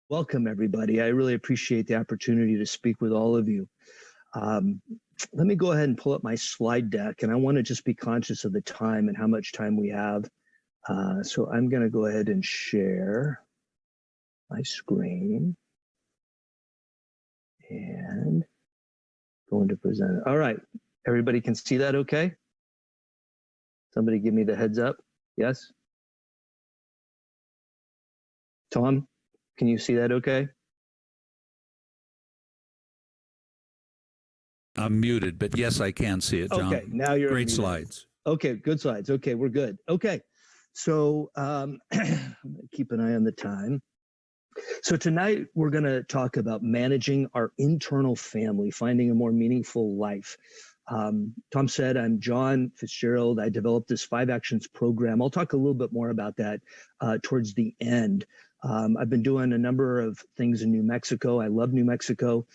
Welcome, everybody. I really appreciate the opportunity to speak with all of you. Let me go ahead and pull up my slide deck, and I want to just be conscious of the time and how much time we have. So I'm going to go ahead and share my screen and going to present. All right, everybody can see that okay? Somebody give me the heads up. Yes? Tom, can you see that okay? I'm muted, but yes, I can see it, John. Okay, now you're Great unmuted. slides. Okay, good slides. Okay, we're good. Okay, so I'm gonna keep an eye on the time. So tonight we're gonna talk about managing our internal family, finding a more meaningful life. Tom said, I'm John Fitzgerald. I developed this 5 Actions program. I'll talk a little bit more about that towards the end. I've been doing a number of things in New Mexico. I love New Mexico.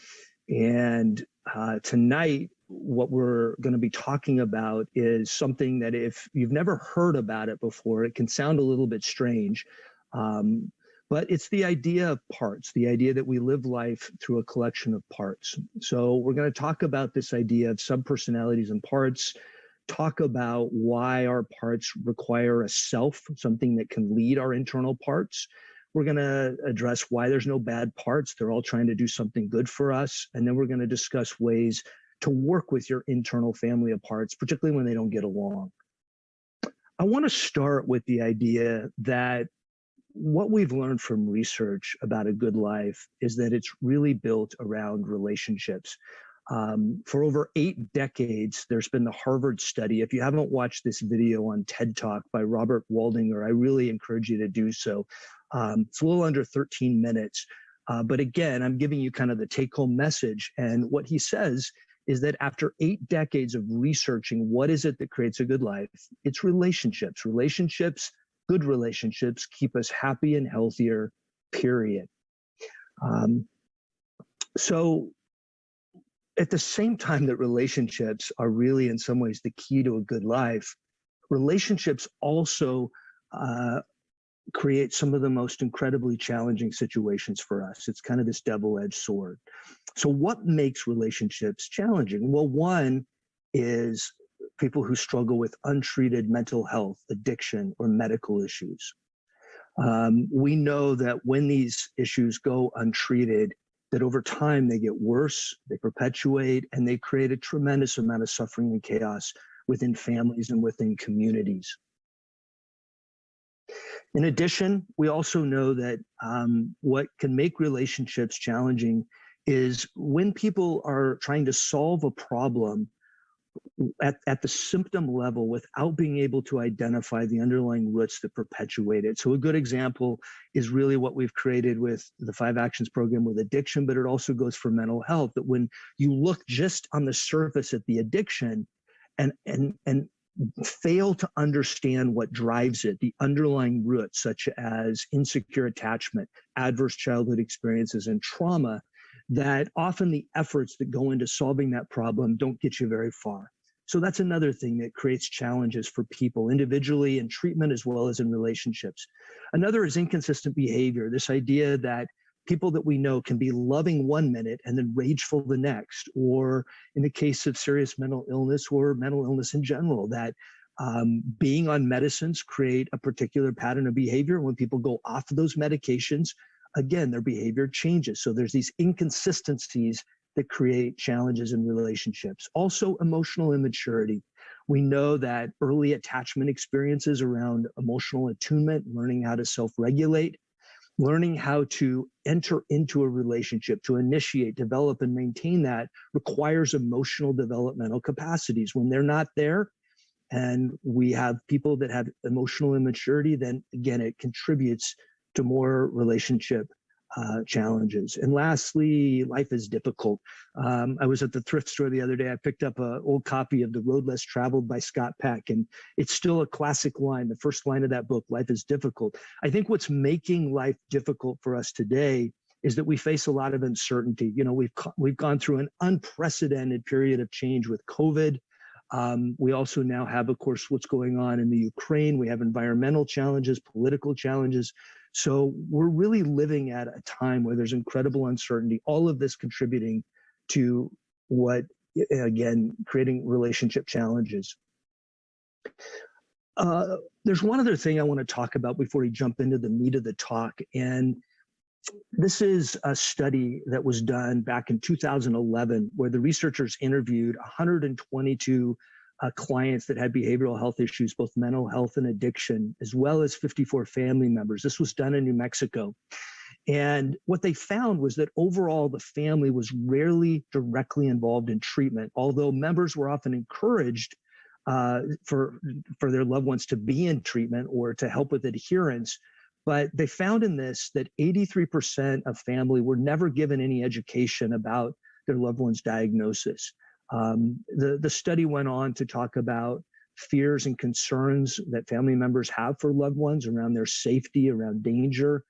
And tonight, what we're going to be talking about is something that if you've never heard about it before, it can sound a little bit strange. But it's the idea of parts, the idea that we live life through a collection of parts. So we're going to talk about this idea of subpersonalities and parts, talk about why our parts require a self, something that can lead our internal parts. We're going to address why there's no bad parts. They're all trying to do something good for us. And then we're going to discuss ways to work with your internal family of parts, particularly when they don't get along. I want to start with the idea that what we've learned from research about a good life is that it's really built around relationships. For over 8 decades, there's been the Harvard study. If you haven't watched this video on TED Talk by Robert Waldinger, I really encourage you to do so. It's a little under 13 minutes. But again, I'm giving you kind of the take-home message. And what he says is that after 8 decades of researching what is it that creates a good life, it's relationships. Relationships, good relationships, keep us happy and healthier, period. So at the same time that relationships are really in some ways the key to a good life, relationships also create some of the most incredibly challenging situations for us. It's kind of this double-edged sword. So what makes relationships challenging? Well, one is people who struggle with untreated mental health, addiction, or medical issues. We know that when these issues go untreated, that over time they get worse, they perpetuate, and they create a tremendous amount of suffering and chaos within families and within communities. In addition, we also know that what can make relationships challenging is when people are trying to solve a problem at the symptom level without being able to identify the underlying roots that perpetuate it. So a good example is really what we've created with the 5 Actions program with addiction, but it also goes for mental health, that when you look just on the surface at the addiction and fail to understand what drives it, the underlying roots, such as insecure attachment, adverse childhood experiences, and trauma, that often the efforts that go into solving that problem don't get you very far. So that's another thing that creates challenges for people individually in treatment as well as in relationships. Another is inconsistent behavior, this idea that people that we know can be loving one minute and then rageful the next, or in the case of serious mental illness or mental illness in general, that being on medicines create a particular pattern of behavior. When people go off of those medications, again, their behavior changes. So there's these inconsistencies that create challenges in relationships. Also, emotional immaturity. We know that early attachment experiences around emotional attunement, learning how to self-regulate, learning how to enter into a relationship, to initiate, develop, and maintain that requires emotional developmental capacities. When they're not there, and we have people that have emotional immaturity, then again, it contributes to more relationship challenges. And lastly, life is difficult. I was at the thrift store the other day. I picked up an old copy of The Road Less Traveled by Scott Peck, and it's still a classic line, the first line of that book, life is difficult. I think what's making life difficult for us today is that we face a lot of uncertainty. You know, we've gone through an unprecedented period of change with COVID. We also now have, of course, what's going on in the Ukraine. We have environmental challenges, political challenges. So we're really living at a time where there's incredible uncertainty, all of this contributing to what, again, creating relationship challenges. There's one other thing I want to talk about before we jump into the meat of the talk. And this is a study that was done back in 2011, where the researchers interviewed 122 clients that had behavioral health issues, both mental health and addiction, as well as 54 family members. This was done in New Mexico. And what they found was that overall, the family was rarely directly involved in treatment, although members were often encouraged for their loved ones to be in treatment or to help with adherence. But they found in this that 83% of family were never given any education about their loved one's diagnosis. The study went on to talk about fears and concerns that family members have for loved ones around their safety, around danger,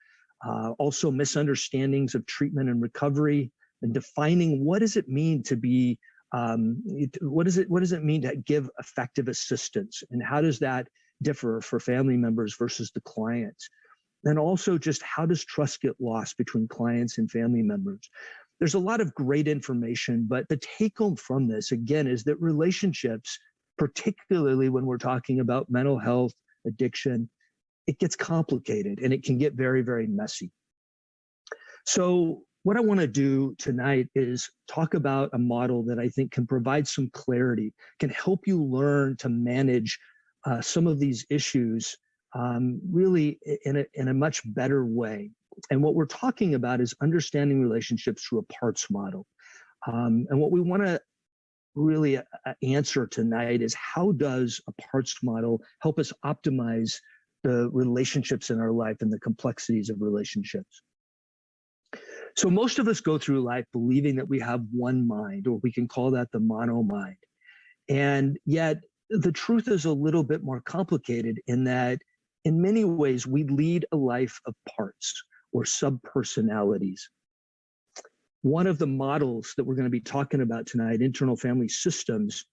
also misunderstandings of treatment and recovery, and defining what does it mean to be, what does it mean to give effective assistance, and how does that differ for family members versus the clients? And also just how does trust get lost between clients and family members? There's a lot of great information, but the take home from this, again, is that relationships, particularly when we're talking about mental health, addiction, it gets complicated and it can get very, very messy. So what I want to do tonight is talk about a model that I think can provide some clarity, can help you learn to manage some of these issues really in a much better way. And what we're talking about is understanding relationships through a parts model. And what we want to really answer tonight is, how does a parts model help us optimize the relationships in our life and the complexities of relationships? So most of us go through life believing that we have one mind, or we can call that the mono mind. And yet the truth is a little bit more complicated in that in many ways we lead a life of parts or subpersonalities. One of the models that we're going to be talking about tonight, internal family systems,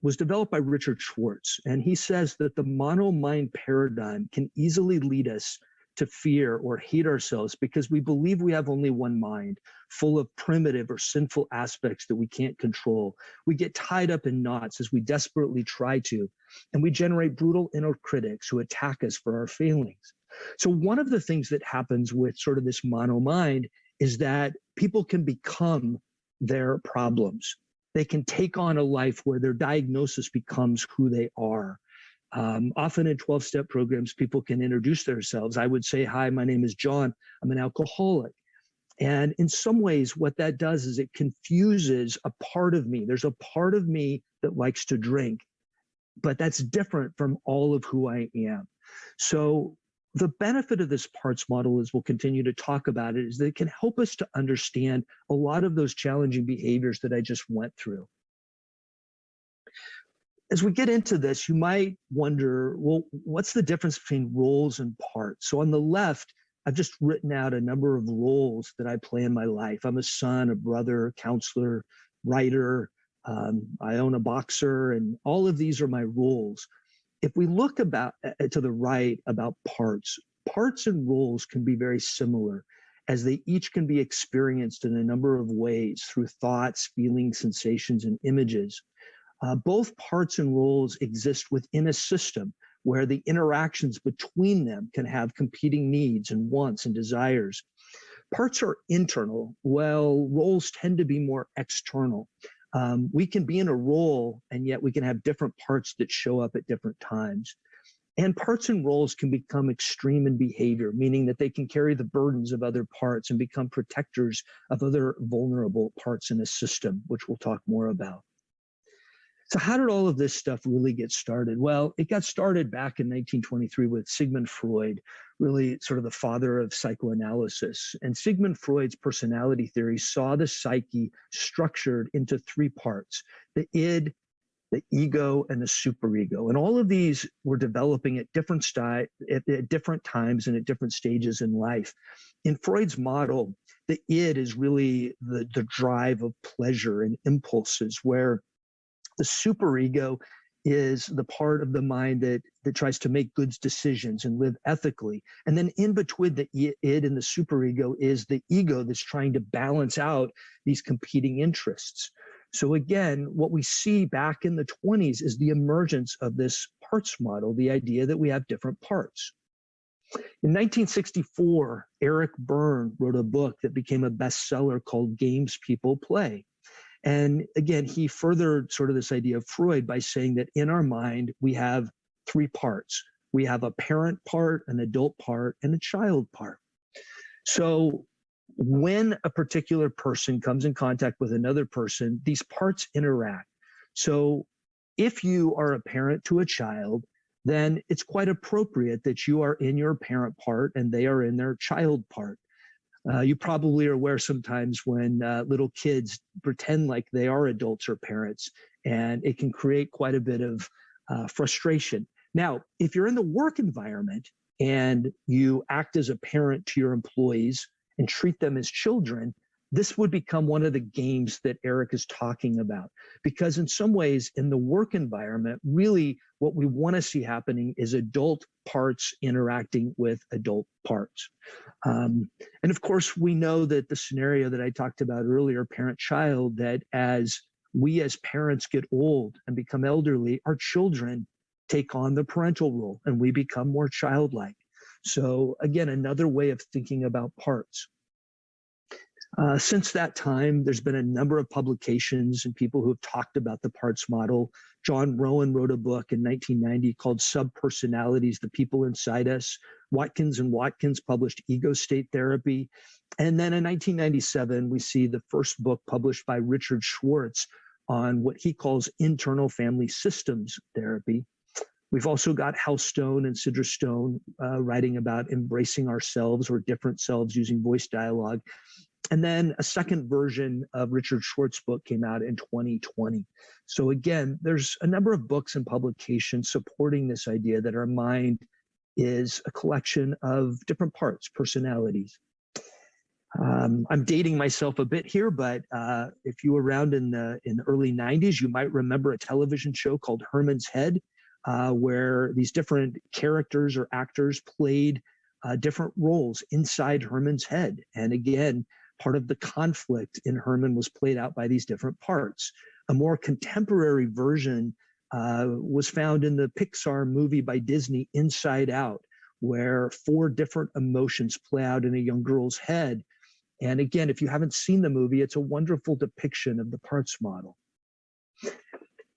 was developed by Richard Schwartz. And he says that the mono mind paradigm can easily lead us to fear or hate ourselves because we believe we have only one mind, full of primitive or sinful aspects that we can't control. We get tied up in knots as we desperately try to, and we generate brutal inner critics who attack us for our failings. So one of the things that happens with sort of this mono mind is that people can become their problems. They can take on a life where their diagnosis becomes who they are. Often in 12-step programs, people can introduce themselves. I would say, hi, my name is John. I'm an alcoholic. And in some ways, what that does is it confuses a part of me. There's a part of me that likes to drink, but that's different from all of who I am. So the benefit of this parts model, as we'll continue to talk about it, is that it can help us to understand a lot of those challenging behaviors that I just went through. As we get into this, you might wonder, well, what's the difference between roles and parts? So on the left, I've just written out a number of roles that I play in my life. I'm a son, a brother, counselor, writer. I own a boxer, and all of these are my roles. If we look to the right about parts and roles can be very similar, as they each can be experienced in a number of ways through thoughts, feelings, sensations, and images. Both parts and roles exist within a system where the interactions between them can have competing needs and wants and desires. Parts are internal, while roles tend to be more external. We can be in a role, and yet we can have different parts that show up at different times. And parts and roles can become extreme in behavior, meaning that they can carry the burdens of other parts and become protectors of other vulnerable parts in a system, which we'll talk more about. So how did all of this stuff really get started? Well, it got started back in 1923 with Sigmund Freud, really sort of the father of psychoanalysis. And Sigmund Freud's personality theory saw the psyche structured into three parts: the id, the ego, and the superego. And all of these were developing at different times and at different stages in life. In Freud's model, the id is really the drive of pleasure and impulses, where The superego is the part of the mind that tries to make good decisions and live ethically. And then in between the id and the superego is the ego that's trying to balance out these competing interests. So again, what we see back in the 20s is the emergence of this parts model, the idea that we have different parts. In 1964, Eric Berne wrote a book that became a bestseller called Games People Play. And again, he furthered sort of this idea of Freud by saying that in our mind, we have three parts. We have a parent part, an adult part, and a child part. So when a particular person comes in contact with another person, these parts interact. So if you are a parent to a child, then it's quite appropriate that you are in your parent part and they are in their child part. You probably are aware sometimes when little kids pretend like they are adults or parents, and it can create quite a bit of frustration. Now, if you're in the work environment and you act as a parent to your employees and treat them as children, this would become one of the games that Eric is talking about. Because in some ways, in the work environment, really what we want to see happening is adult parts interacting with adult parts. And of course, we know that the scenario that I talked about earlier, parent-child, that as we as parents get old and become elderly, our children take on the parental role and we become more childlike. So again, another way of thinking about parts. Since that time, there's been a number of publications and people who have talked about the parts model. John Rowan wrote a book in 1990 called Subpersonalities, The People Inside Us. Watkins and Watkins published Ego State Therapy. And then in 1997, we see the first book published by Richard Schwartz on what he calls internal family systems therapy. We've also got Hal Stone and Sidra Stone writing about embracing ourselves or different selves using voice dialogue. And then a second version of Richard Schwartz's book came out in 2020. So again, there's a number of books and publications supporting this idea that our mind is a collection of different parts, personalities. I'm dating myself a bit here, but if you were around in the early 90s, you might remember a television show called Herman's Head, where these different characters or actors played different roles inside Herman's head. And again, part of the conflict in Herman was played out by these different parts. A more contemporary version was found in the Pixar movie by Disney, Inside Out, where 4 different emotions play out in a young girl's head. And again, if you haven't seen the movie, it's a wonderful depiction of the parts model.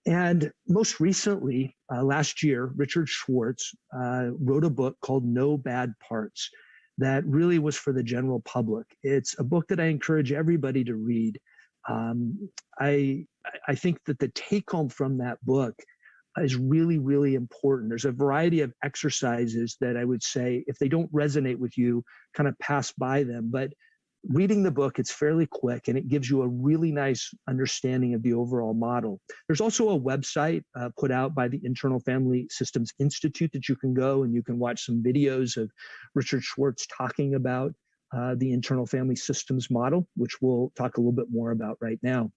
And most recently, last year, Richard Schwartz wrote a book called No Bad Parts that really was for the general public. It's a book that I encourage everybody to read. I think that the take home from that book is really, really important. There's a variety of exercises that I would say, if they don't resonate with you, kind of pass by them. But reading the book, it's fairly quick and it gives you a really nice understanding of the overall model. There's also a website put out by the Internal Family Systems Institute that you can go and you can watch some videos of Richard Schwartz talking about the internal family systems model, which we'll talk a little bit more about right now.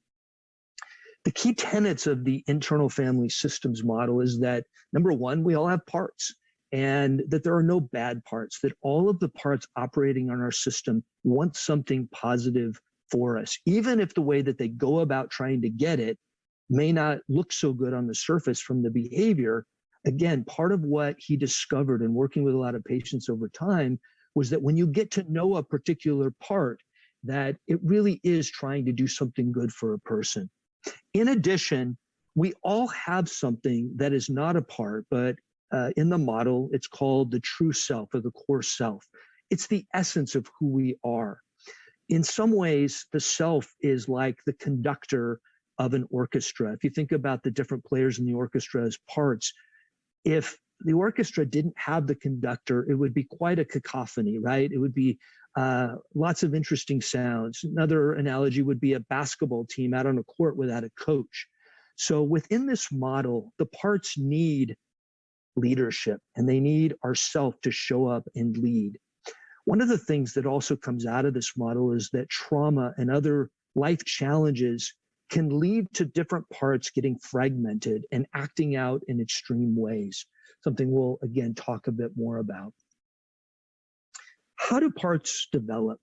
The key tenets of the internal family systems model is that, number one, we all have parts, and that there are no bad parts, that all of the parts operating on our system want something positive for us, even if the way that they go about trying to get it may not look so good on the surface from the behavior. Again, part of what he discovered in working with a lot of patients over time was that when you get to know a particular part, that it really is trying to do something good for a person. In addition, we all have something that is not a part, but in the model, it's called the true self or the core self. It's the essence of who we are. In some ways, the self is like the conductor of an orchestra. If you think about the different players in the orchestra as parts, if the orchestra didn't have the conductor, it would be quite a cacophony, right? It would be lots of interesting sounds. Another analogy would be a basketball team out on a court without a coach. So within this model, the parts need leadership, and they need ourself to show up and lead. One of the things that also comes out of this model is that trauma and other life challenges can lead to different parts getting fragmented and acting out in extreme ways, something we'll again talk a bit more about. How do parts develop?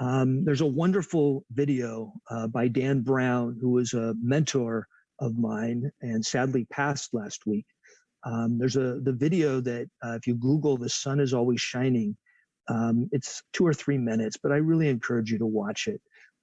There's a wonderful video by Dan Brown, who was a mentor of mine and sadly passed last week. There's the video that if you Google "The Sun is Always Shining," it's 2 or 3 minutes, but I really encourage you to watch it.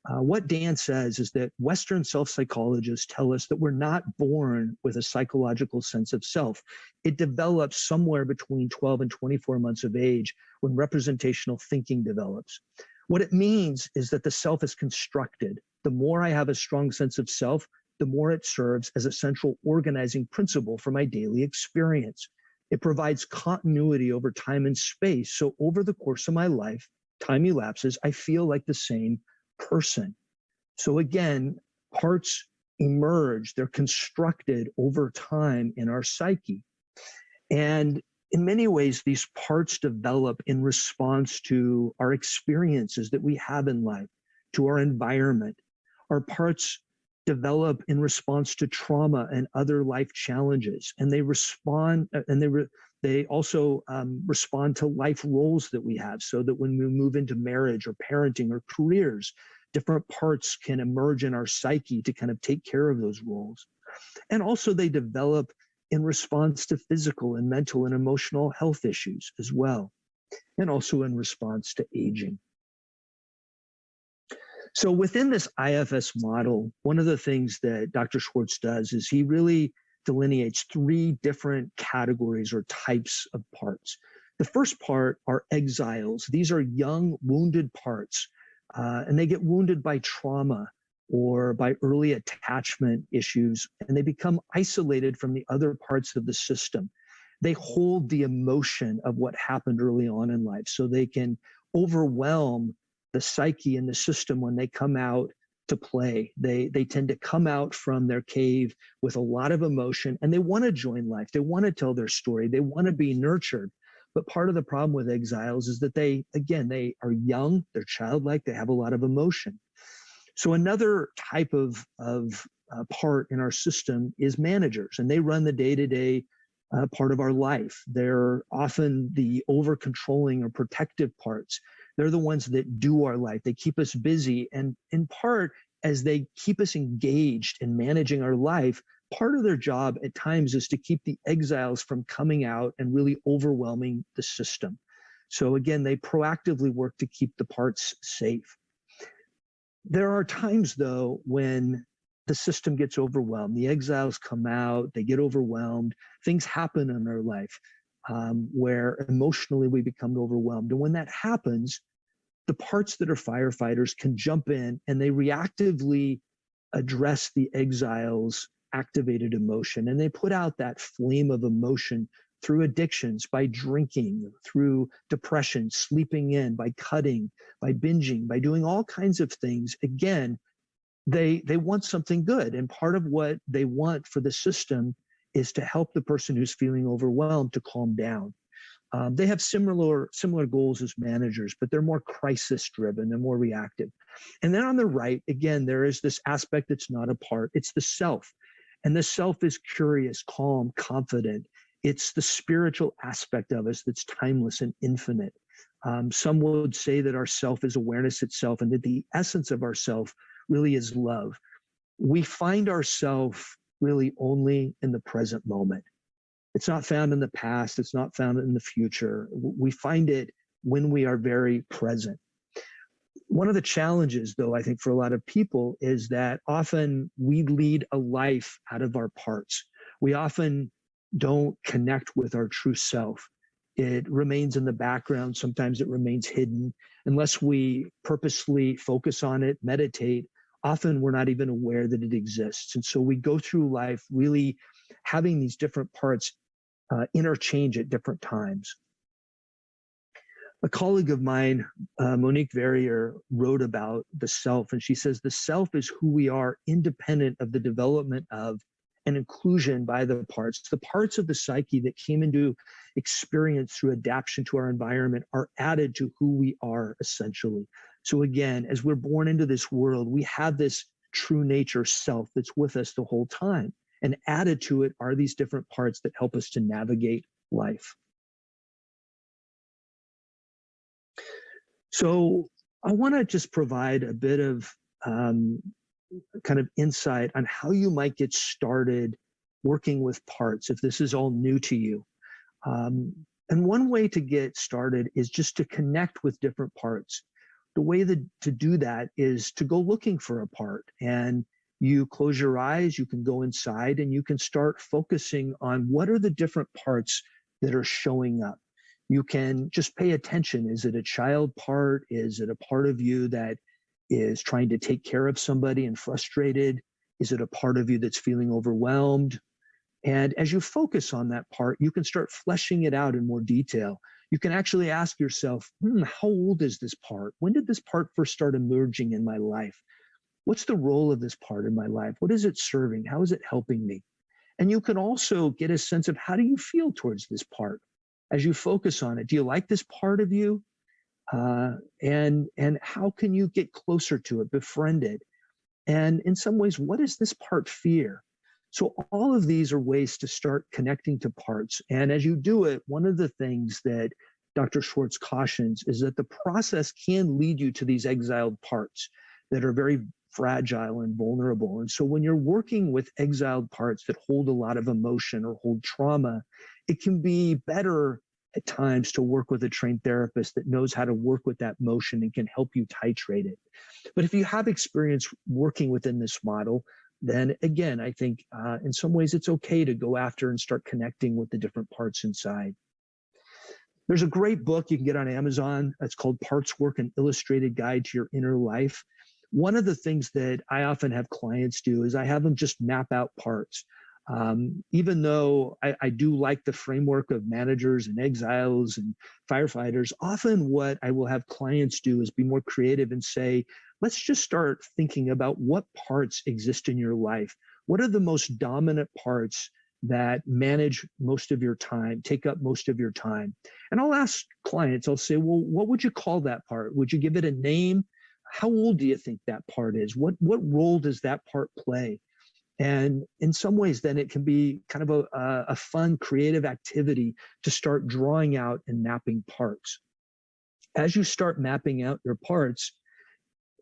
What Dan says is that Western self-psychologists tell us that we're not born with a psychological sense of self. It develops somewhere between 12 and 24 months of age when representational thinking develops. What it means is that the self is constructed. The more I have a strong sense of self, the more it serves as a central organizing principle for my daily experience. It provides continuity over time and space. So over the course of my life, time elapses, I feel like the same person. So again, parts emerge, they're constructed over time in our psyche. And in many ways, these parts develop in response to our experiences that we have in life, to our environment. Our parts develop in response to trauma and other life challenges, and they respond, and they also respond to life roles that we have, so that when we move into marriage or parenting or careers, different parts can emerge in our psyche to kind of take care of those roles. And also they develop in response to physical and mental and emotional health issues as well, and also in response to aging. So within this IFS model, one of the things that Dr. Schwartz does is he really delineates 3 different categories or types of parts. The first part are exiles. These are young, wounded parts, and they get wounded by trauma or by early attachment issues, and they become isolated from the other parts of the system. They hold the emotion of what happened early on in life, so they can overwhelm the psyche and the system when they come out to play. They tend to come out from their cave with a lot of emotion, and they want to join life. They want to tell their story. They want to be nurtured. But part of the problem with exiles is that they are young, they're childlike, they have a lot of emotion. So another type of part in our system is managers, and they run the day-to-day part of our life. They're often the over-controlling or protective parts. They're the ones that do our life. They keep us busy. And in part, as they keep us engaged in managing our life, part of their job at times is to keep the exiles from coming out and really overwhelming the system. So again, they proactively work to keep the parts safe. There are times, though, when the system gets overwhelmed. The exiles come out, they get overwhelmed. Things happen in our life where emotionally we become overwhelmed. And when that happens, the parts that are firefighters can jump in and they reactively address the exiles' activated emotion. And they put out that flame of emotion through addictions, by drinking, through depression, sleeping in, by cutting, by binging, by doing all kinds of things. Again, they want something good. And part of what they want for the system is to help the person who's feeling overwhelmed to calm down. They have similar goals as managers, but they're more crisis driven, they're more reactive. And then on the right, again, there is this aspect that's not a part, it's the self. And the self is curious, calm, confident. It's the spiritual aspect of us that's timeless and infinite. Some would say that our self is awareness itself, and that the essence of our self really is love. We find ourselves really only in the present moment. It's not found in the past. It's not found in the future. We find it when we are very present. One of the challenges, though, I think for a lot of people is that often we lead a life out of our parts. We often don't connect with our true self. It remains in the background. Sometimes it remains hidden. Unless we purposely focus on it, meditate, often we're not even aware that it exists. And so we go through life really having these different parts interchange at different times. A colleague of mine, Monique Verrier, wrote about the self, and she says, the self is who we are independent of the development of and inclusion by the parts of the psyche that came into experience through adaptation to our environment are added to who we are essentially. So again, as we're born into this world, we have this true nature self that's with us the whole time. And added to it are these different parts that help us to navigate life. So I want to just provide a bit of kind of insight on how you might get started working with parts if this is all new to you. And one way to get started is just to connect with different parts. The way to do that is to go looking for a part, and you close your eyes, you can go inside and you can start focusing on what are the different parts that are showing up. You can just pay attention. Is it a child part? Is it a part of you that is trying to take care of somebody and frustrated? Is it a part of you that's feeling overwhelmed? And as you focus on that part, you can start fleshing it out in more detail. You can actually ask yourself, how old is this part? When did this part first start emerging in my life? What's the role of this part in my life? What is it serving? How is it helping me? And you can also get a sense of how do you feel towards this part as you focus on it. Do you like this part of you? And how can you get closer to it, befriend it? And in some ways, what does this part fear? So all of these are ways to start connecting to parts. And as you do it, one of the things that Dr. Schwartz cautions is that the process can lead you to these exiled parts that are very fragile and vulnerable. And so when you're working with exiled parts that hold a lot of emotion or hold trauma, it can be better at times to work with a trained therapist that knows how to work with that motion and can help you titrate it. But if you have experience working within this model, then again, I think in some ways it's okay to go after and start connecting with the different parts inside. There's a great book you can get on Amazon. It's called Parts Work, an Illustrated Guide to Your Inner Life. One of the things that I often have clients do is I have them just map out parts. Even though I do like the framework of managers and exiles and firefighters, often what I will have clients do is be more creative and say, let's just start thinking about what parts exist in your life. What are the most dominant parts that manage most of your time, take up most of your time? And I'll ask clients, I'll say, well, what would you call that part? Would you give it a name? How old do you think that part is? What role does that part play? And in some ways, then it can be kind of a fun, creative activity to start drawing out and mapping parts. As you start mapping out your parts,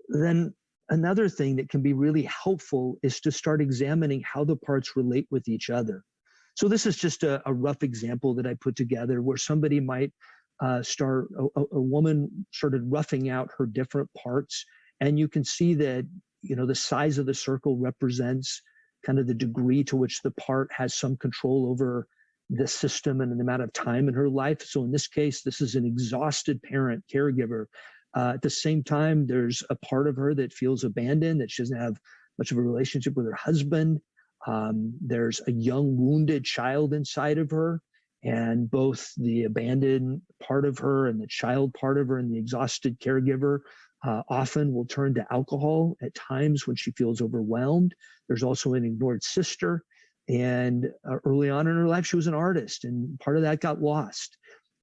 then another thing that can be really helpful is to start examining how the parts relate with each other. So this is just a rough example that I put together where somebody might start, a woman started roughing out her different parts. And you can see that, the size of the circle represents kind of the degree to which the part has some control over the system and the amount of time in her life. So in this case, this is an exhausted parent, caregiver. At the same time, there's a part of her that feels abandoned, that she doesn't have much of a relationship with her husband. There's a young wounded child inside of her, and both the abandoned part of her and the child part of her and the exhausted caregiver often will turn to alcohol at times when she feels overwhelmed. There's also an ignored sister. And early on in her life, she was an artist, and part of that got lost.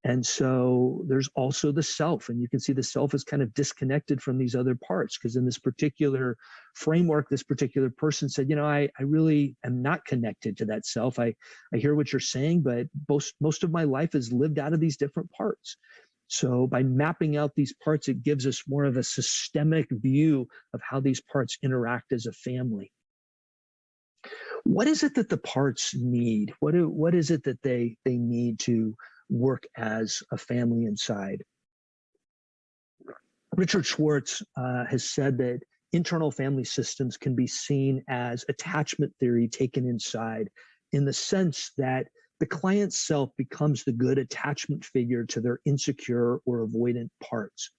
And so there's also the self, and you can see the self is kind of disconnected from these other parts, because in this particular framework, this particular person said, I really am not connected to that self. I hear what you're saying, but most of my life is lived out of these different parts. So by mapping out these parts, it gives us more of a systemic view of how these parts interact as a family. What is it that the parts need? What is it that they need to work as a family inside? Richard Schwartz has said that internal family systems can be seen as attachment theory taken inside, in the sense that the client's self becomes the good attachment figure to their insecure or avoidant parts.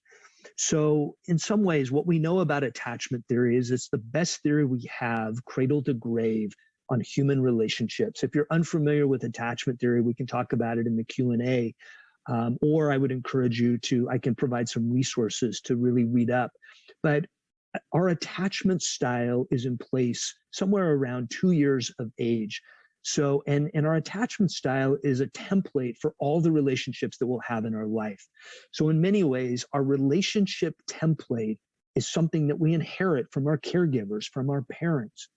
So in some ways, what we know about attachment theory is it's the best theory we have, cradle to grave, on human relationships. If you're unfamiliar with attachment theory, we can talk about it in the Q&A, or I would encourage you I can provide some resources to really read up. But our attachment style is in place somewhere around 2 years of age. So, and our attachment style is a template for all the relationships that we'll have in our life. So in many ways, our relationship template is something that we inherit from our caregivers, from our parents.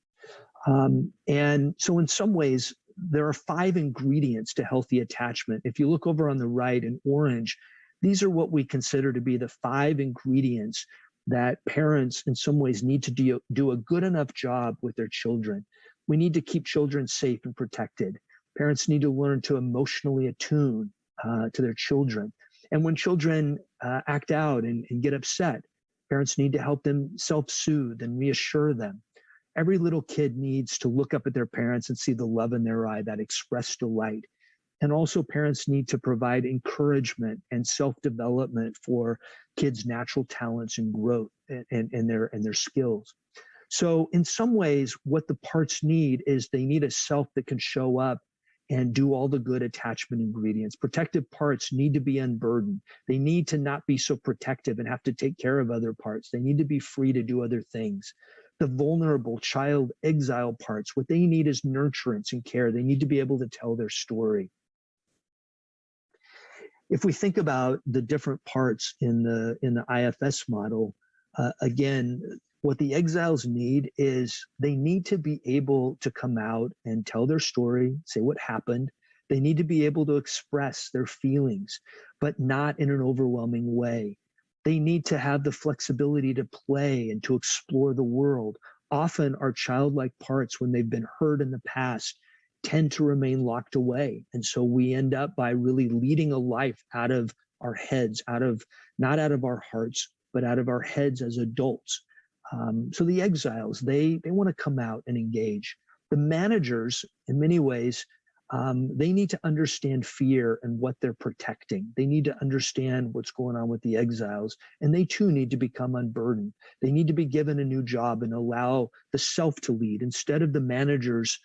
And so in some ways, there are 5 ingredients to healthy attachment. If you look over on the right in orange, these are what we consider to be the 5 ingredients that parents in some ways need to do a good enough job with their children. We need to keep children safe and protected. Parents need to learn to emotionally attune to their children. And when children act out and get upset, parents need to help them self-soothe and reassure them. Every little kid needs to look up at their parents and see the love in their eye, that expressed delight. And also parents need to provide encouragement and self-development for kids' natural talents and growth and their skills. So in some ways, what the parts need is they need a self that can show up and do all the good attachment ingredients. Protective parts need to be unburdened. They need to not be so protective and have to take care of other parts. They need to be free to do other things. The vulnerable child exile parts, what they need is nurturance and care. They need to be able to tell their story. If we think about the different parts in the IFS model, again, what the exiles need is they need to be able to come out and tell their story, say what happened. They need to be able to express their feelings, but not in an overwhelming way. They need to have the flexibility to play and to explore the world. Often our childlike parts, when they've been hurt in the past, tend to remain locked away. And so we end up by really leading a life out of our heads, not out of our hearts, but out of our heads as adults. So the exiles, they want to come out and engage. The managers, in many ways, they need to understand fear and what they're protecting. They need to understand what's going on with the exiles, and they too need to become unburdened. They need to be given a new job and allow the self to lead instead of the managers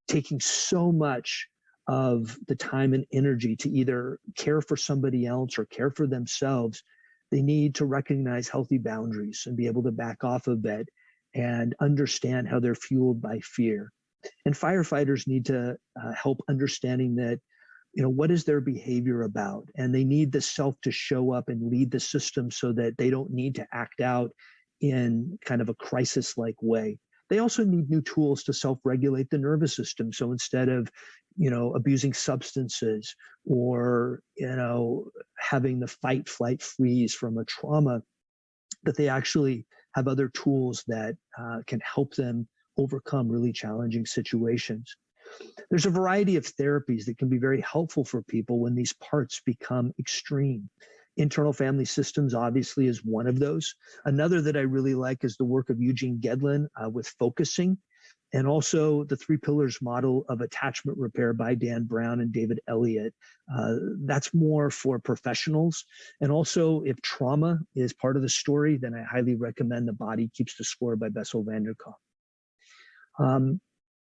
taking so much of the time and energy to either care for somebody else or care for themselves. They need to recognize healthy boundaries and be able to back off of it and understand how they're fueled by fear. And firefighters need to help understanding that, what is their behavior about? And they need the self to show up and lead the system so that they don't need to act out in kind of a crisis-like way. They also need new tools to self-regulate the nervous system. So instead of, abusing substances or, having the fight, flight, freeze from a trauma, that they actually have other tools that can help them overcome really challenging situations. There's a variety of therapies that can be very helpful for people when these parts become extreme. Internal family systems obviously is one of those. Another that I really like is the work of Eugene Gedlin with focusing, and also the 3 pillars model of attachment repair by Dan Brown and David Elliott. That's more for professionals. And also if trauma is part of the story, then I highly recommend The Body Keeps the Score by Bessel van der Kolk.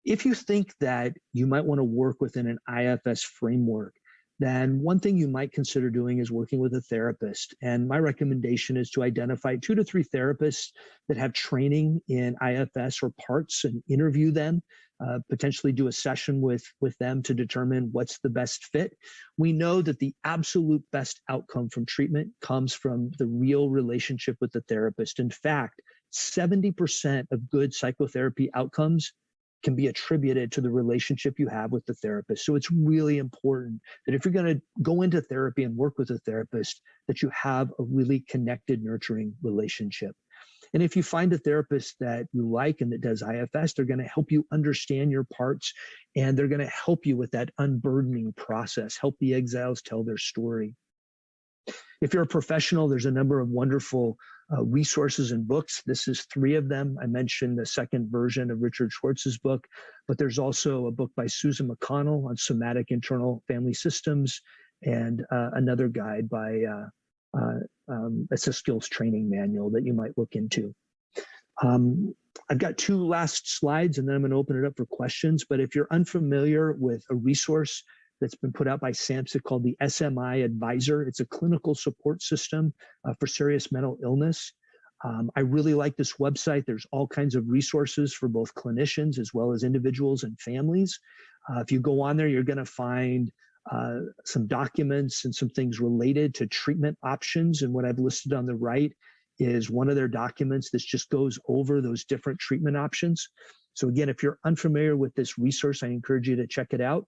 If you think that you might want to work within an IFS framework, then one thing you might consider doing is working with a therapist. And my recommendation is to identify 2 to 3 therapists that have training in IFS or parts and interview them, potentially do a session with them to determine what's the best fit. We know that the absolute best outcome from treatment comes from the real relationship with the therapist. In fact, 70% of good psychotherapy outcomes can be attributed to the relationship you have with the therapist. So it's really important that if you're going to go into therapy and work with a therapist, that you have a really connected, nurturing relationship. And if you find a therapist that you like and that does IFS, they're going to help you understand your parts, and they're going to help you with that unburdening process, help the exiles tell their story. If you're a professional, there's a number of wonderful resources and books. This is 3 of them. I mentioned the second version of Richard Schwartz's book, but there's also a book by Susan McConnell on somatic internal family systems, and another guide by it's a skills training manual that you might look into. I've got 2 last slides, and then I'm going to open it up for questions. But if you're unfamiliar with a resource that's been put out by SAMHSA called the SMI Advisor, it's a clinical support system for serious mental illness. I really like this website. There's all kinds of resources for both clinicians as well as individuals and families. If you go on there, you're going to find some documents and some things related to treatment options. And what I've listed on the right is one of their documents that just goes over those different treatment options. So again, if you're unfamiliar with this resource, I encourage you to check it out.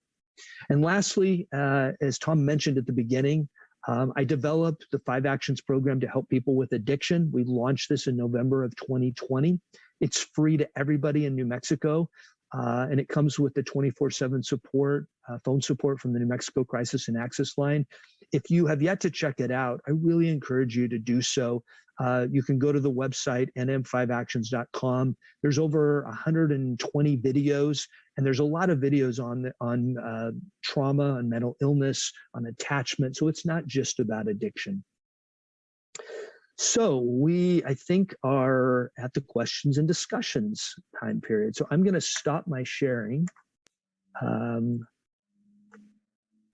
And lastly, as Tom mentioned at the beginning, I developed the 5 Actions program to help people with addiction. We launched this in November of 2020. It's free to everybody in New Mexico, and it comes with the 24/7 support, phone support from the New Mexico Crisis and Access Line. If you have yet to check it out, I really encourage you to do so. You can go to the website, nm5actions.com. There's over 120 videos, and there's a lot of videos on trauma and mental illness, on attachment. So it's not just about addiction. So I think, are at the questions and discussions time period. So I'm going to stop my sharing.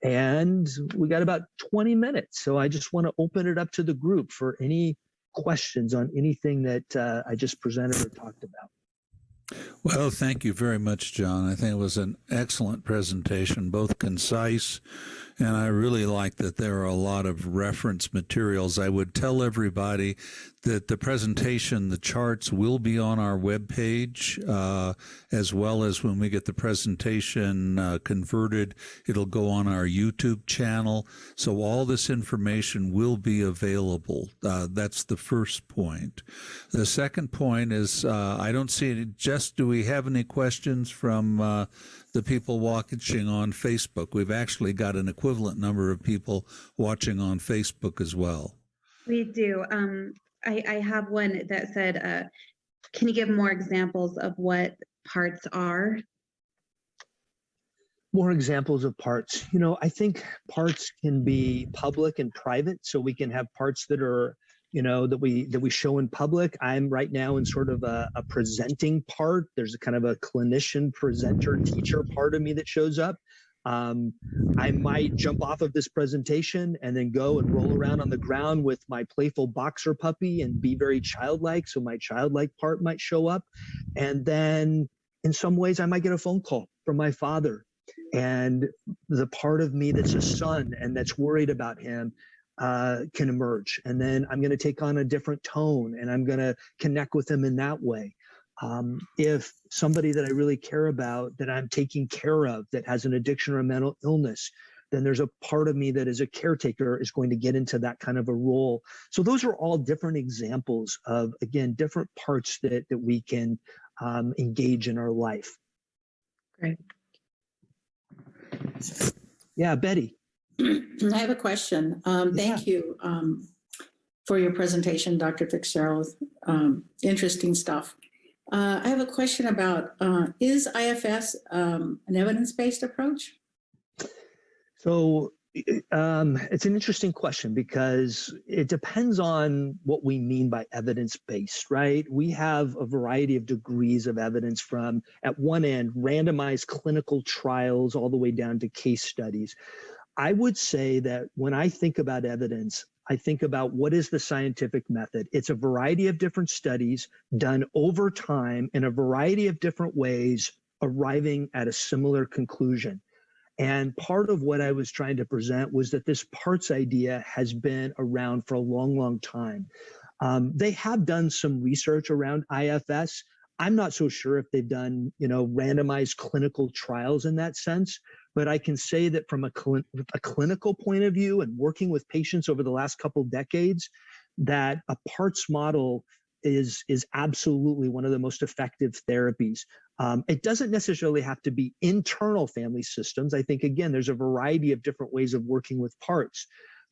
And we got about 20 minutes. So I just want to open it up to the group for any questions on anything that I just presented or talked about. Well, thank you very much, John. I think it was an excellent presentation, both concise, and I really like that there are a lot of reference materials. I would tell everybody that the presentation, the charts will be on our webpage, as well as when we get the presentation converted, it'll go on our YouTube channel. So all this information will be available. That's the first point. The second point is, I don't see any, do we have any questions from the people watching on Facebook? We've actually got an equivalent number of people watching on Facebook as well. We do. I have one that said, can you give more examples of what parts are? More examples of parts. I think parts can be public and private. So we can have parts that are, that we show in public. I'm right now in sort of a presenting part. There's a kind of a clinician, presenter, teacher part of me that shows up. I might jump off of this presentation and then go and roll around on the ground with my playful boxer puppy and be very childlike. So my childlike part might show up. And then in some ways I might get a phone call from my father, and the part of me that's a son and that's worried about him can emerge. And then I'm going to take on a different tone and I'm going to connect with him in that way. If somebody that I really care about, that I'm taking care of, that has an addiction or a mental illness, then there's a part of me that as a caretaker is going to get into that kind of a role. So those are all different examples of, again, different parts that we can engage in our life. Great. Yeah, Betty. I have a question. Thank you for your presentation, Dr. Fitzgerald. Interesting stuff. I have a question about, is IFS an evidence-based approach? So it's an interesting question because it depends on what we mean by evidence-based, right? We have a variety of degrees of evidence from, at one end, randomized clinical trials all the way down to case studies. I would say that when I think about evidence, I think about what is the scientific method. It's a variety of different studies done over time in a variety of different ways, arriving at a similar conclusion. And part of what I was trying to present was that this parts idea has been around for a long, long time. They have done some research around IFS. I'm not so sure if they've done, randomized clinical trials in that sense, but I can say that from a clinical point of view and working with patients over the last couple decades, that a parts model is absolutely one of the most effective therapies. It doesn't necessarily have to be internal family systems. I think, again, there's a variety of different ways of working with parts.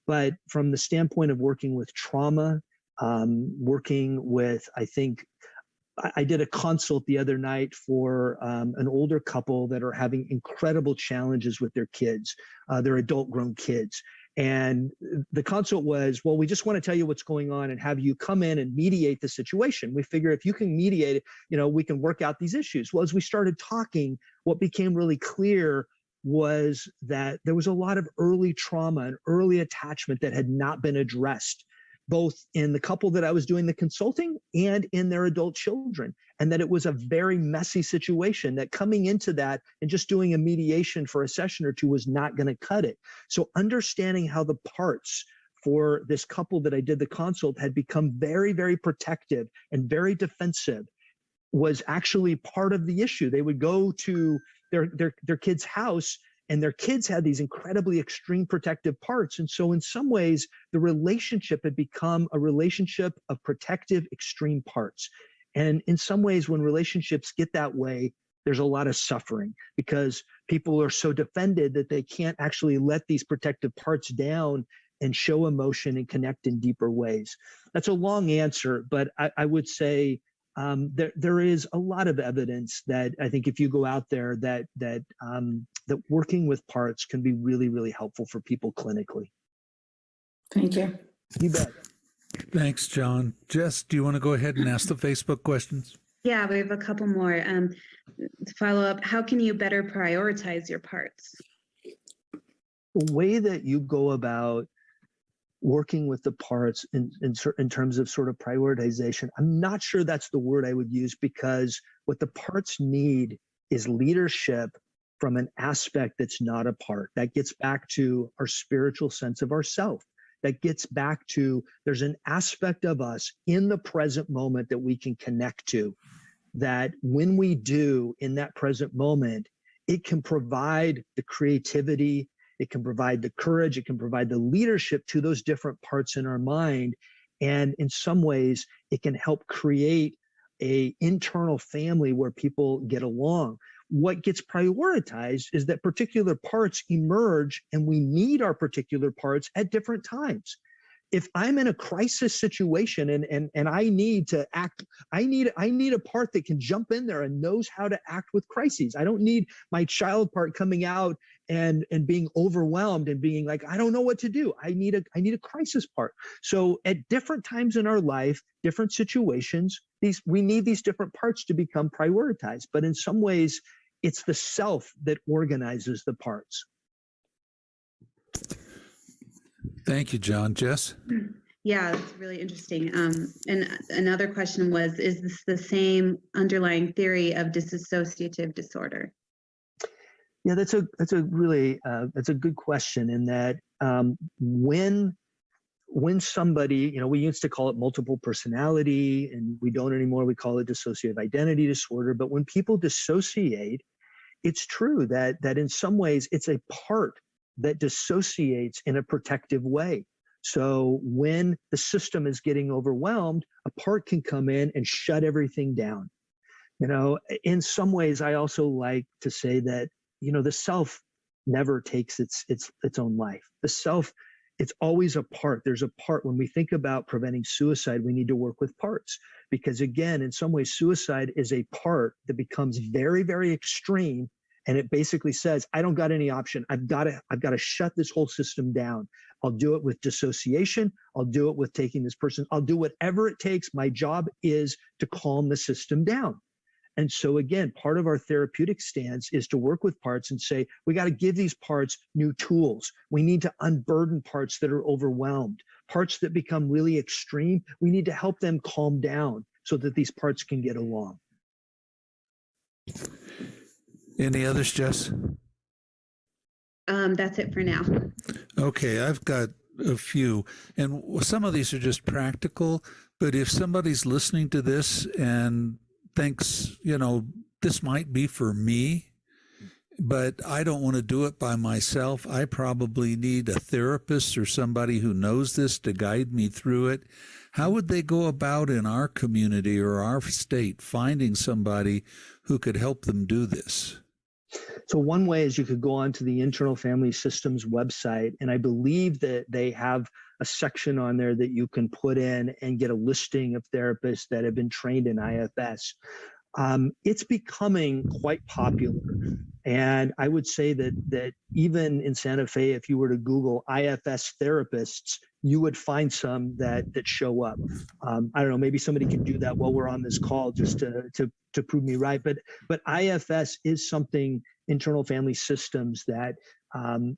But from the standpoint of working with trauma, working with, I did a consult the other night for an older couple that are having incredible challenges with their kids, their adult grown kids. And the consult was, well, we just want to tell you what's going on and have you come in and mediate the situation. We figure if you can mediate it, we can work out these issues. Well, as we started talking, what became really clear was that there was a lot of early trauma and early attachment that had not been addressed, both in the couple that I was doing the consulting and in their adult children. And that it was a very messy situation, that coming into that and just doing a mediation for a session or two was not going to cut it. So understanding how the parts for this couple that I did the consult had become very, very protective and very defensive was actually part of the issue. They would go to their kid's house, and their kids had these incredibly extreme protective parts. And so in some ways, the relationship had become a relationship of protective extreme parts. And in some ways, when relationships get that way, there's a lot of suffering because people are so defended that they can't actually let these protective parts down and show emotion and connect in deeper ways. That's a long answer, but I would say there is a lot of evidence that I think if you go out there that working with parts can be really, really helpful for people clinically. Thank you. You bet. Thanks, John. Jess, do you want to go ahead and ask the Facebook questions? Yeah, we have a couple more. To follow up, how can you better prioritize your parts? The way that you go about working with the parts in terms of sort of prioritization, I'm not sure that's the word I would use, because what the parts need is leadership from an aspect that's not a part. That gets back to our spiritual sense of ourself. That gets back to there's an aspect of us in the present moment that we can connect to, that when we do in that present moment, it can provide the creativity, it can provide the courage, it can provide the leadership to those different parts in our mind. And in some ways, it can help create an internal family where people get along. What gets prioritized is that particular parts emerge, and we need our particular parts at different times. If I'm in a crisis situation and I need to act, I need a part that can jump in there and knows how to act with crises. I don't need my child part coming out and being overwhelmed and being like, I don't know what to do. I need a crisis part. So at different times in our life, different situations, we need these different parts to become prioritized. But in some ways, it's the self that organizes the parts. Thank you, John. Jess? Yeah, that's really interesting. And another question was, is this the same underlying theory of dissociative disorder? Yeah, that's a really that's a good question. In that when somebody, we used to call it multiple personality, and we don't anymore. We call it dissociative identity disorder. But when people dissociate, it's true that in some ways it's a part that dissociates in a protective way. So when the system is getting overwhelmed, a part can come in and shut everything down. In some ways, I also like to say that, the self never takes its own life. The self, it's always a part. There's a part. When we think about preventing suicide, we need to work with parts, because again, in some ways, suicide is a part that becomes very, very extreme. And it basically says, I don't got any option. I've got to shut this whole system down. I'll do it with dissociation. I'll do it with taking this person. I'll do whatever it takes. My job is to calm the system down. And so again, part of our therapeutic stance is to work with parts and say, we got to give these parts new tools. We need to unburden parts that are overwhelmed, parts that become really extreme. We need to help them calm down so that these parts can get along. Any others, Jess? That's it for now. Okay, I've got a few, and some of these are just practical, but if somebody's listening to this and thinks, this might be for me, but I don't want to do it by myself, I probably need a therapist or somebody who knows this to guide me through it. How would they go about in our community or our state finding somebody who could help them do this? So one way is you could go onto the Internal Family Systems website, and I believe that they have a section on there that you can put in and get a listing of therapists that have been trained in IFS. It's becoming quite popular. And I would say that even in Santa Fe, if you were to Google IFS therapists, you would find some that show up. I don't know, maybe somebody can do that while we're on this call just to prove me right. But IFS is something, Internal Family Systems, that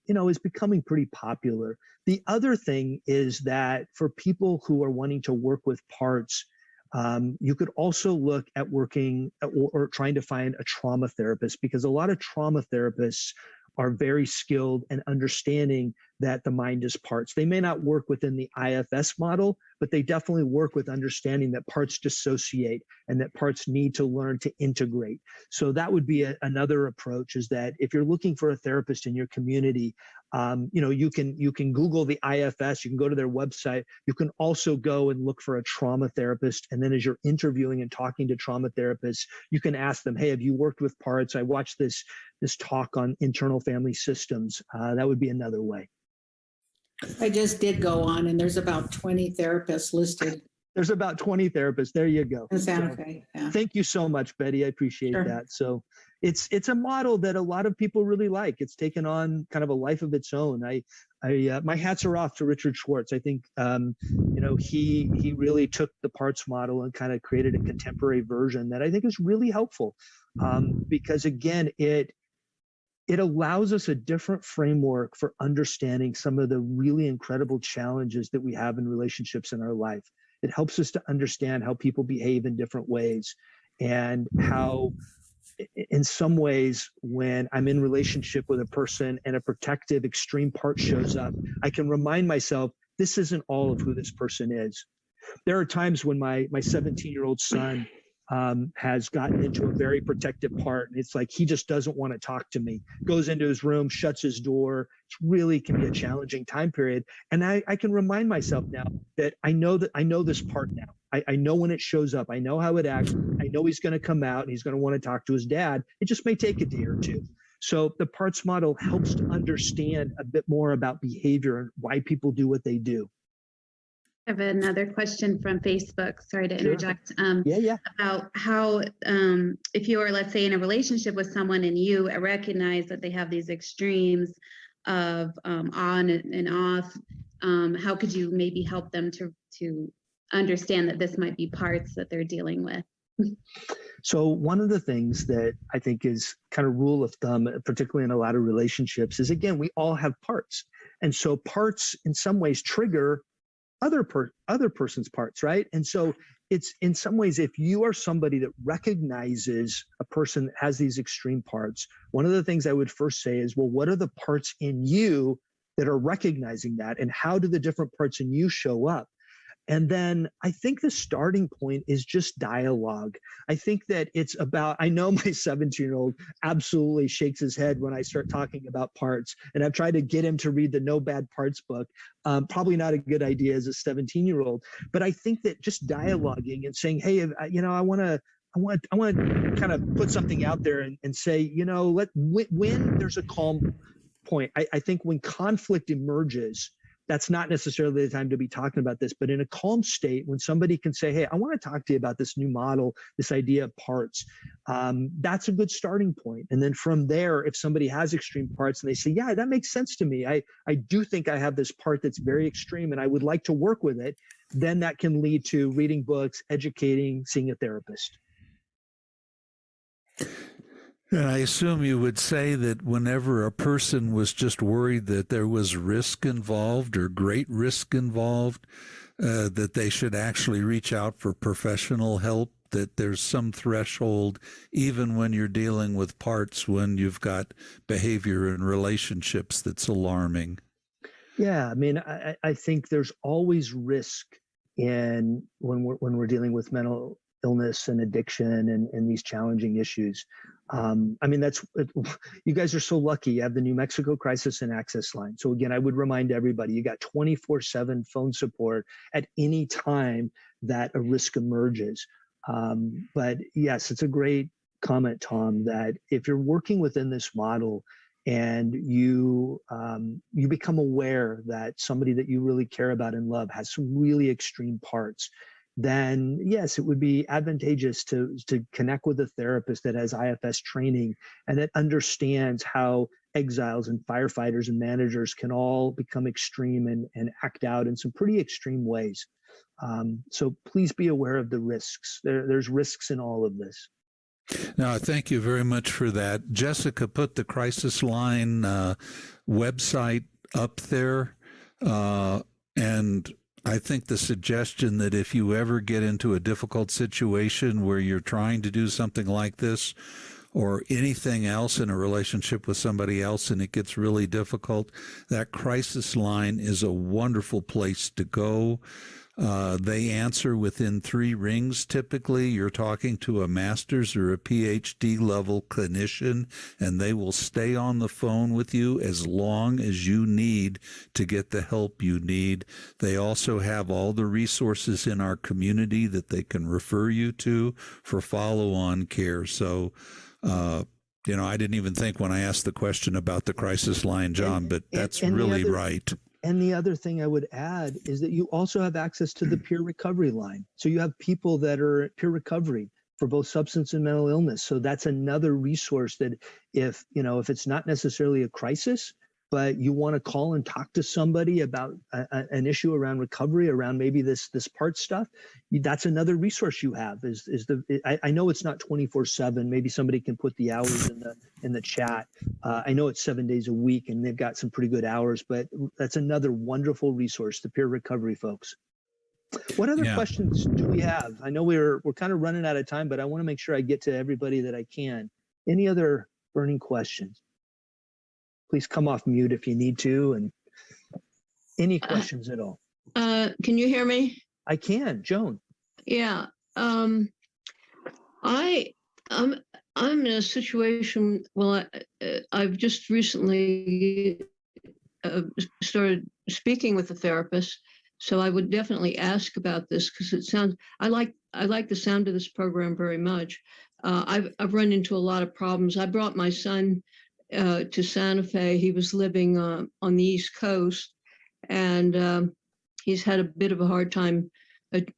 is becoming pretty popular. The other thing is that for people who are wanting to work with parts, you could also look at working or trying to find a trauma therapist, because a lot of trauma therapists are very skilled and understanding that the mind is parts. They may not work within the IFS model, but they definitely work with understanding that parts dissociate and that parts need to learn to integrate. So that would be another approach, is that if you're looking for a therapist in your community, you can Google the IFS, you can go to their website. You can also go and look for a trauma therapist. And then as you're interviewing and talking to trauma therapists, you can ask them, hey, have you worked with parts? I watched this talk on internal family systems. That would be another way. I just did go on, and there's about 20 therapists listed. There's about 20 therapists. There you go. Is that So, okay? Yeah. thank you so much, Betty. I appreciate Sure. that. So it's a model that a lot of people really like. It's taken on kind of a life of its own. My hats are off to Richard Schwartz. I think he really took the parts model and kind of created a contemporary version that I think is really helpful, because again, it allows us a different framework for understanding some of the really incredible challenges that we have in relationships in our life. It helps us to understand how people behave in different ways, and how in some ways, when I'm in relationship with a person and a protective extreme part shows up, I can remind myself, this isn't all of who this person is. There are times when my 17-year-old son has gotten into a very protective part, and it's like he just doesn't want to talk to me, goes into his room, shuts his door. It really can be a challenging time period. And I can remind myself now that I know this part now. I know when it shows up. I know how it acts. I know he's going to come out and he's going to want to talk to his dad. It just may take a day or two. So the parts model helps to understand a bit more about behavior and why people do what they do. I have another question from Facebook. Sorry to Sure. interject. Yeah. About how, if you are, let's say, in a relationship with someone and you recognize that they have these extremes of on and off, how could you maybe help them to understand that this might be parts that they're dealing with? So one of the things that I think is kind of rule of thumb, particularly in a lot of relationships, is, again, we all have parts. And so parts in some ways trigger other person's parts, right? And so it's, in some ways, if you are somebody that recognizes a person that has these extreme parts, one of the things I would first say is, well, what are the parts in you that are recognizing that, and how do the different parts in you show up? And then I think the starting point is just dialogue. I think that it's about, I know my 17-year-old absolutely shakes his head when I start talking about parts, and I've tried to get him to read the No Bad Parts book. Probably not a good idea as a 17-year-old, but I think that just dialoguing and saying, hey, I want to kind of put something out there and say, when there's a calm point, I think when conflict emerges, that's not necessarily the time to be talking about this, but in a calm state, when somebody can say, hey, I want to talk to you about this new model, this idea of parts, that's a good starting point. And then from there, if somebody has extreme parts and they say, yeah, that makes sense to me, I do think I have this part that's very extreme and I would like to work with it, then that can lead to reading books, educating, seeing a therapist. And I assume you would say that whenever a person was just worried that there was risk involved or great risk involved, that they should actually reach out for professional help, that there's some threshold, even when you're dealing with parts, when you've got behavior and relationships that's alarming. Yeah, I mean, I think there's always risk in when we're dealing with mental illness and addiction and these challenging issues. I mean, you guys are so lucky. You have the New Mexico Crisis and Access Line. So again, I would remind everybody, you got 24/7 phone support at any time that a risk emerges. But yes, it's a great comment, Tom, that if you're working within this model and you become aware that somebody that you really care about and love has some really extreme parts, then yes, it would be advantageous to connect with a therapist that has IFS training and that understands how exiles and firefighters and managers can all become extreme and act out in some pretty extreme ways. So please be aware of the risks. There's risks in all of this. Now, thank you very much for that. Jessica put the Crisis Line website up there, and I think the suggestion that if you ever get into a difficult situation where you're trying to do something like this, or anything else in a relationship with somebody else and it gets really difficult, that crisis line is a wonderful place to go. They answer within 3 rings. Typically, you're talking to a master's or a PhD level clinician, and they will stay on the phone with you as long as you need to get the help you need. They also have all the resources in our community that they can refer you to for follow-on care. So, I didn't even think when I asked the question about the crisis line, John, but that's really right. And the other thing I would add is that you also have access to the peer recovery line. So you have people that are peer recovery for both substance and mental illness. So that's another resource that if it's not necessarily a crisis, but you want to call and talk to somebody about an issue around recovery, around maybe this part stuff, that's another resource you have. I know it's not 24/7. Maybe somebody can put the hours in the chat. I know it's 7 days a week, and they've got some pretty good hours. But that's another wonderful resource, the peer recovery folks. What other questions do we have? I know we're kind of running out of time, but I want to make sure I get to everybody that I can. Any other burning questions? Please come off mute if you need to, and any questions at all. Can you hear me? I can, Joan. Yeah. I'm in a situation. Well, I've just recently started speaking with a therapist, so I would definitely ask about this because it sounds. I like the sound of this program very much. I've run into a lot of problems. I brought my son to Santa Fe. He was living on the East Coast, and he's had a bit of a hard time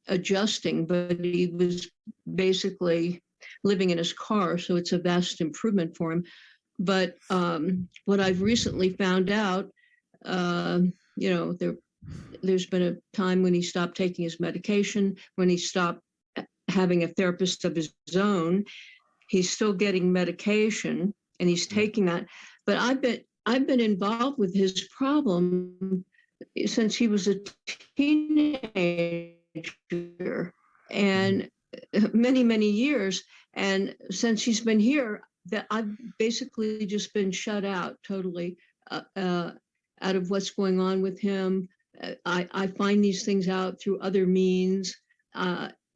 adjusting, but he was basically living in his car, so it's a vast improvement for him. But what I've recently found out, there's been a time when he stopped taking his medication, when he stopped having a therapist of his own. He's still getting medication, and he's taking that. But I've been involved with his problem since he was a teenager, and many years. And since he's been here, that I've basically just been shut out totally out of what's going on with him. I find these things out through other means.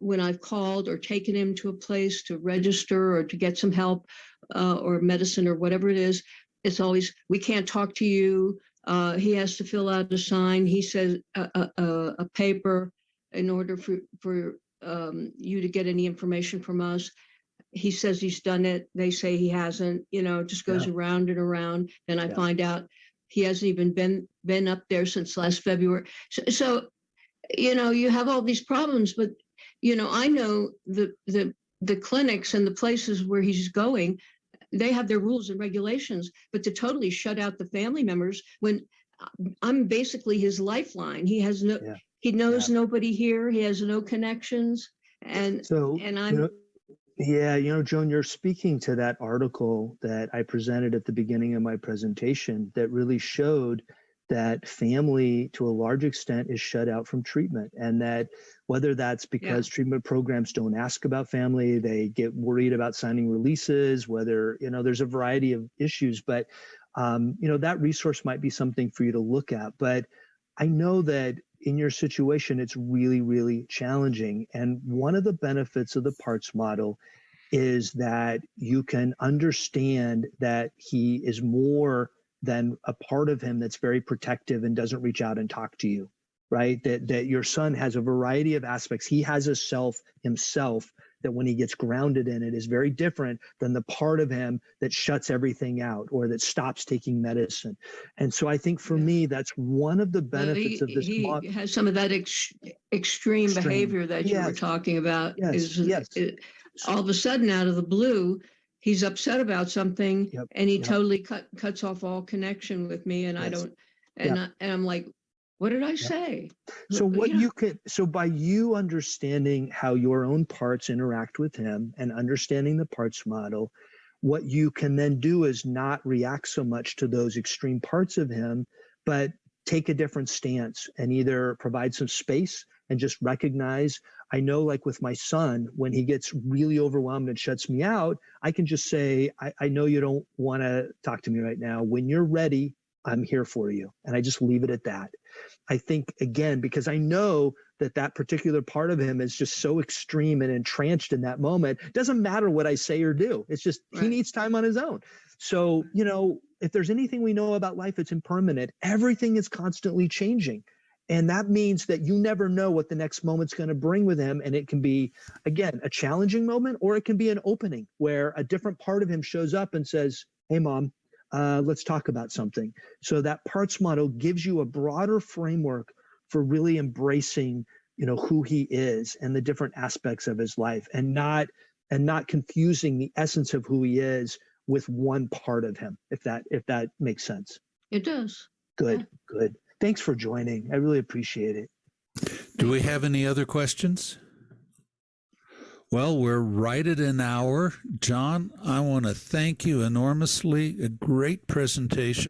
When I've called or taken him to a place to register or to get some help or medicine or whatever it is, it's always, we can't talk to you. He has to fill out a sign. He says a paper in order for you to get any information from us. He says he's done it. They say he hasn't. It just goes around and around. And I find out he hasn't even been up there since last February. So you have all these problems, but I know the clinics and the places where he's going, they have their rules and regulations, but to totally shut out the family members when I'm basically his lifeline. He has he knows nobody here. He has no connections. And I'm, Joan, you're speaking to that article that I presented at the beginning of my presentation that really showed that family, to a large extent, is shut out from treatment, and that whether that's because treatment programs don't ask about family, they get worried about signing releases, whether, there's a variety of issues, but, that resource might be something for you to look at. But I know that in your situation, it's really, really challenging. And one of the benefits of the parts model is that you can understand that he is more than a part of him that's very protective and doesn't reach out and talk to you, right? That your son has a variety of aspects. He has a self himself that when he gets grounded in it is very different than the part of him that shuts everything out or that stops taking medicine. And so I think for me, that's one of the benefits of this. He has some of that extreme behavior that you were talking about. All of a sudden, out of the blue, he's upset about something, and he totally cuts off all connection with me, and I don't, and I'm like, what did I say? So so by you understanding how your own parts interact with him and understanding the parts model, what you can then do is not react so much to those extreme parts of him, but take a different stance and either provide some space and just recognize. I know, like with my son, when he gets really overwhelmed and shuts me out, I can just say, I know you don't want to talk to me right now. When you're ready, I'm here for you. And I just leave it at that. I think, again, because I know that that particular part of him is just so extreme and entrenched in that moment. It doesn't matter what I say or do. It's just he needs time on his own. So, if there's anything we know about life, it's impermanent. Everything is constantly changing. And that means that you never know what the next moment's going to bring with him. And it can be, again, a challenging moment, or it can be an opening where a different part of him shows up and says, hey, Mom, let's talk about something. So that parts model gives you a broader framework for really embracing, who he is and the different aspects of his life, and not confusing the essence of who he is with one part of him, if that makes sense. It does. Good. Thanks for joining. I really appreciate it. Do we have any other questions? Well, we're right at an hour. John, I want to thank you enormously. A great presentation.